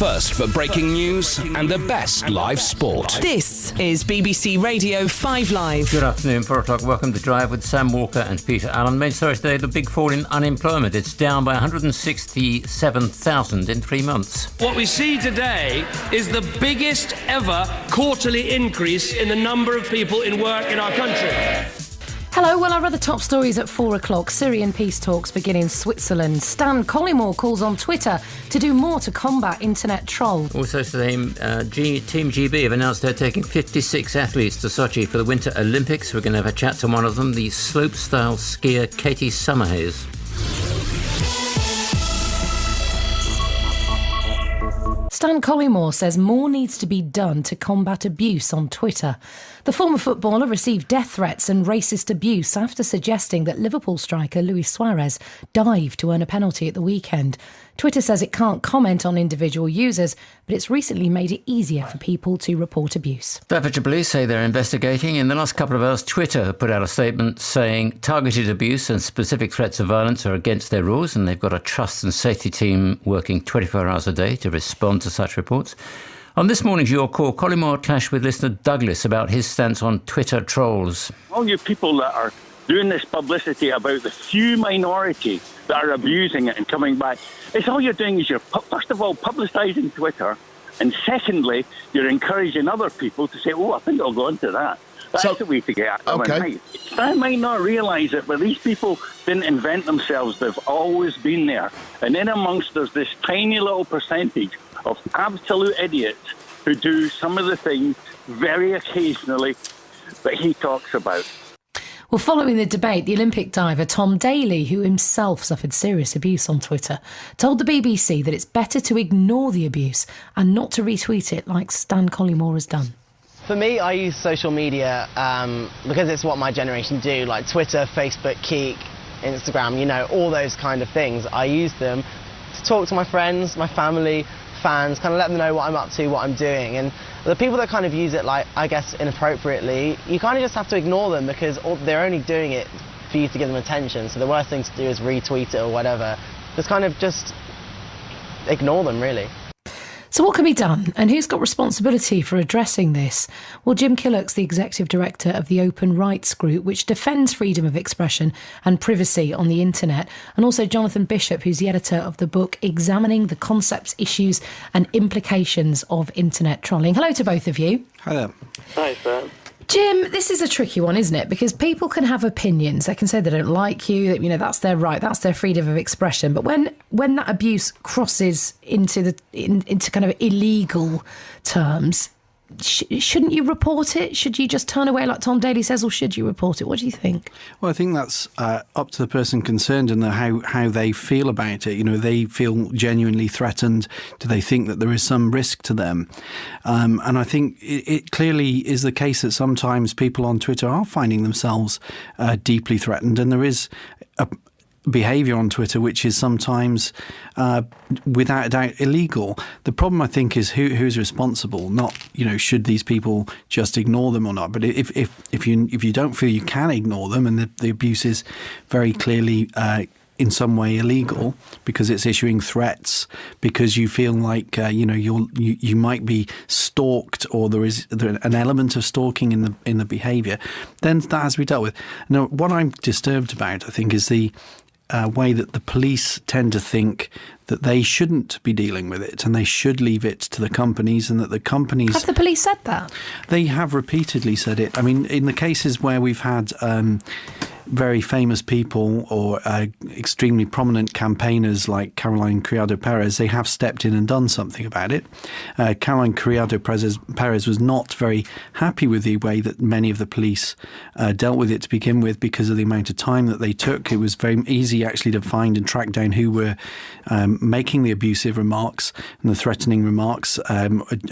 first for breaking news and the best live sport. This is BBC Radio 5 Live. Good afternoon, 4 o'clock. Welcome to Drive with Sam Walker and Peter Allen. Main story today, the big fall in unemployment. It's down by 167,000 in 3 months. What we see today is the biggest ever quarterly increase in the number of people in work in our country. Hello, well, our other top stories at 4 o'clock. Syrian peace talks begin in Switzerland. Stan Collymore calls on Twitter to do more to combat internet troll. Also today, Team GB have announced they're taking 56 athletes to Sochi for the Winter Olympics. We're going to have a chat to one of them, the slopestyle skier Katie Summerhays. Stan Collymore says more needs to be done to combat abuse on Twitter. The former footballer received death threats and racist abuse after suggesting that Liverpool striker Luis Suarez dived to earn a penalty at the weekend. Twitter says it can't comment on individual users, but it's recently made it easier for people to report abuse. Staffordshire Police say they're investigating. In the last couple of hours, Twitter put out a statement saying targeted abuse and specific threats of violence are against their rules, and they've got a trust and safety team working 24 hours a day to respond to such reports. On this morning's Your Call, Collymore clashed with listener Douglas about his stance on Twitter trolls. All you people that are doing this publicity about the few minority that are abusing it and coming back, it's all you're doing is you're, first of all, publicising Twitter, and secondly, you're encouraging other people to say, oh, I think I'll go into that. That's the way to get at them. Okay. I might not realise it, but these people didn't invent themselves. They've always been there. And in amongst there's this tiny little percentage of absolute idiots who do some of the things very occasionally that he talks about. Well, following the debate, the Olympic diver Tom Daley, who himself suffered serious abuse on Twitter, told the BBC that it's better to ignore the abuse and not to retweet it like Stan Collymore has done. For me, I use social media because it's what my generation do, like Twitter, Facebook, Keek, Instagram, you know, all those kind of things. I use them to talk to my friends, my family, fans, kind of let them know what I'm up to, what I'm doing. And the people that kind of use it, like, I guess, inappropriately, you kind of just have to ignore them because they're only doing it for you to give them attention. So the worst thing to do is retweet it or whatever. Just ignore them, really. So what can be done, and who's got responsibility for addressing this? Well, Jim Killock's the executive director of the Open Rights Group, which defends freedom of expression and privacy on the internet, and also Jonathan Bishop, who's the editor of the book Examining the Concepts, Issues and Implications of Internet Trolling. Hello to both of you. Hi there. Hi, Sam. Jim, this is a tricky one, isn't it? Because people can have opinions. They can say they don't like you, that, you know, that's their right, that's their freedom of expression. But when that abuse crosses into kind of illegal terms, shouldn't you report it? Should you just turn away like Tom Daley says, or should you report it? What do you think? Well, I think that's up to the person concerned and how they feel about it. You know, they feel genuinely threatened. Do they think that there is some risk to them? And I think it clearly is the case that sometimes people on Twitter are finding themselves deeply threatened, and there is a behaviour on Twitter which is sometimes without a doubt illegal. The problem, I think, is who's responsible, not, you know, should these people just ignore them or not. But if you don't feel you can ignore them, and the abuse is very clearly in some way illegal because it's issuing threats, because you feel like you might be stalked, or there is an element of stalking in the behaviour, then that has to be dealt with. Now, what I'm disturbed about, I think, is the way that the police tend to think that they shouldn't be dealing with it and they should leave it to the companies, and that the companies... Have the police said that? They have repeatedly said it. I mean, in the cases where we've had very famous people or extremely prominent campaigners like Caroline Criado Perez, they have stepped in and done something about it. Caroline Criado Perez was not very happy with the way that many of the police dealt with it to begin with, because of the amount of time that they took. It was very easy actually to find and track down who were making the abusive remarks and the threatening remarks. A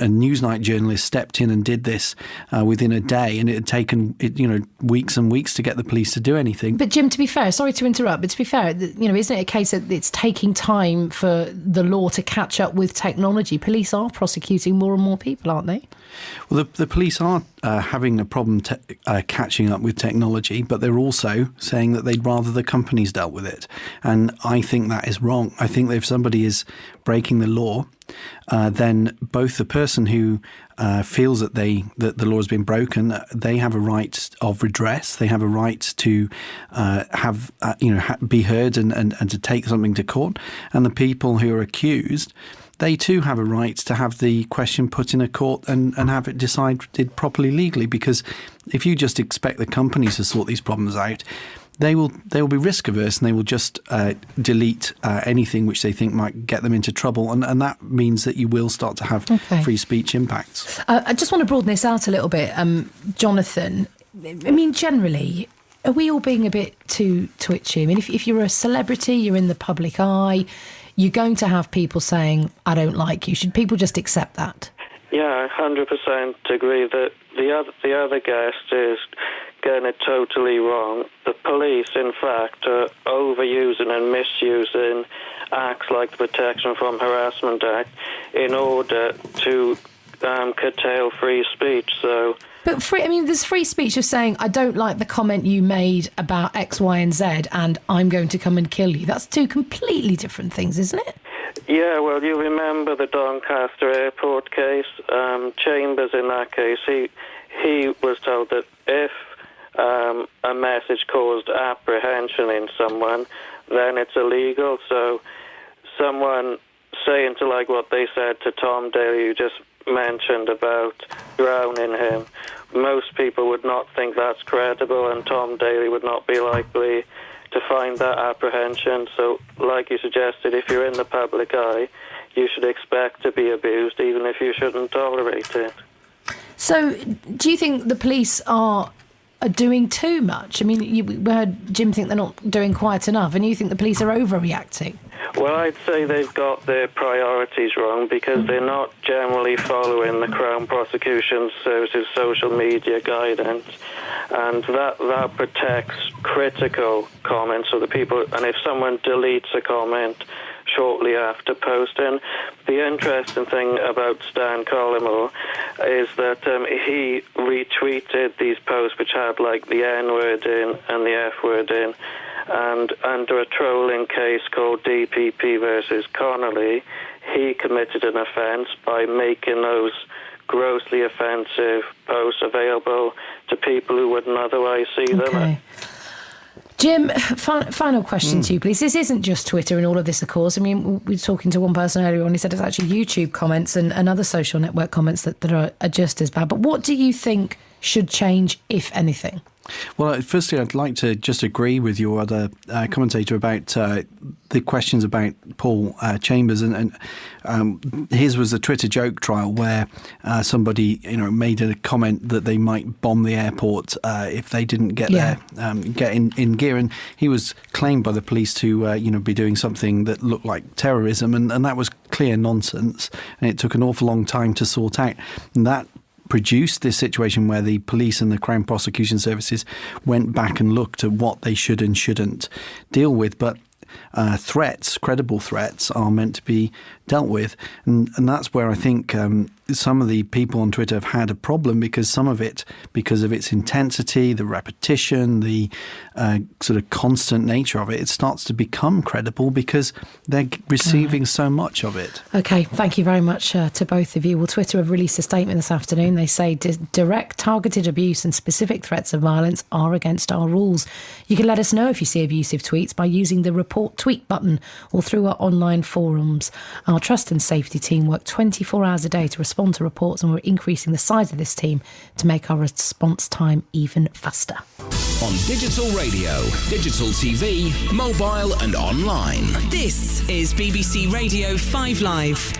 Newsnight journalist stepped in and did this within a day, and it had taken weeks and weeks to get the police to do anything. But Jim, to be fair, sorry to interrupt, but to be fair, isn't it a case that it's taking time for the law to catch up with technology? Police are prosecuting more and more people, aren't they? Well, the police are having a problem catching up with technology, but they're also saying that they'd rather the companies dealt with it. And I think that is wrong. I think that if somebody is breaking the law, then both the person who feels that the law has been broken, they have a right of redress. They have a right to be heard and to take something to court. And the people who are accused, they too have a right to have the question put in a court and have it decided properly legally. Because if you just expect the companies to sort these problems out, they will be risk averse and they will just delete anything which they think might get them into trouble, and that means that you will start to have free speech impacts. I just want to broaden this out a little bit, Jonathan. I mean, generally, are we all being a bit too twitchy? I mean, if you're a celebrity, you're in the public eye, you're going to have people saying, "I don't like you." Should people just accept that? Yeah, 100% agree that the other guest is getting it totally wrong. The police, in fact, are overusing and misusing acts like the Protection from Harassment Act in order to curtail free speech. So, but there's free speech of saying, "I don't like the comment you made about X, Y, and Z, and I'm going to come and kill you." That's two completely different things, isn't it? Yeah, well, you remember the Doncaster Airport case. Chambers, in that case, he was told that if a message caused apprehension in someone, then it's illegal. So someone saying to like what they said to Tom Daley, you just mentioned about drowning him, most people would not think that's credible, and Tom Daley would not be likely to find that apprehension. So like you suggested, if you're in the public eye, you should expect to be abused, even if you shouldn't tolerate it. So do you think the police are doing too much? I mean, we heard Jim think they're not doing quite enough, and you think the police are overreacting? Well, I'd say they've got their priorities wrong, because they're not generally following the Crown Prosecution Service's social media guidance, and that protects critical comments of the people. And if someone deletes a comment shortly after posting, the interesting thing about Stan Collymore is that he retweeted these posts which had like the N-word in and the F-word in, and under a trolling case called DPP versus Connolly, he committed an offence by making those grossly offensive posts available to people who wouldn't otherwise see them. Jim, final question to you, please. This isn't just Twitter and all of this, of course. I mean, we were talking to one person earlier on, he said it's actually YouTube comments and other social network comments that are just as bad. But what do you think should change, if anything? Well, firstly, I'd like to just agree with your other commentator about the questions about Paul Chambers, and his was a Twitter joke trial where somebody made a comment that they might bomb the airport if they didn't get there, get in gear, and he was claimed by the police to be doing something that looked like terrorism, and that was clear nonsense, and it took an awful long time to sort out, and that produced this situation where the police and the Crown Prosecution Services went back and looked at what they should and shouldn't deal with. But credible threats, are meant to be dealt with. And that's where I think some of the people on Twitter have had a problem, because some of it, because of its intensity, the repetition, the sort of constant nature of it, it starts to become credible because they're receiving so much of it. OK, thank you very much to both of you. Well, Twitter have released a statement this afternoon. They say direct targeted abuse and specific threats of violence are against our rules. You can let us know if you see abusive tweets by using the report tweet button or through our online forums. Our trust and safety team work 24 hours a day to respond to reports, and we're increasing the size of this team to make our response time even faster. On digital radio, digital TV, mobile and online. This is BBC Radio 5 Live.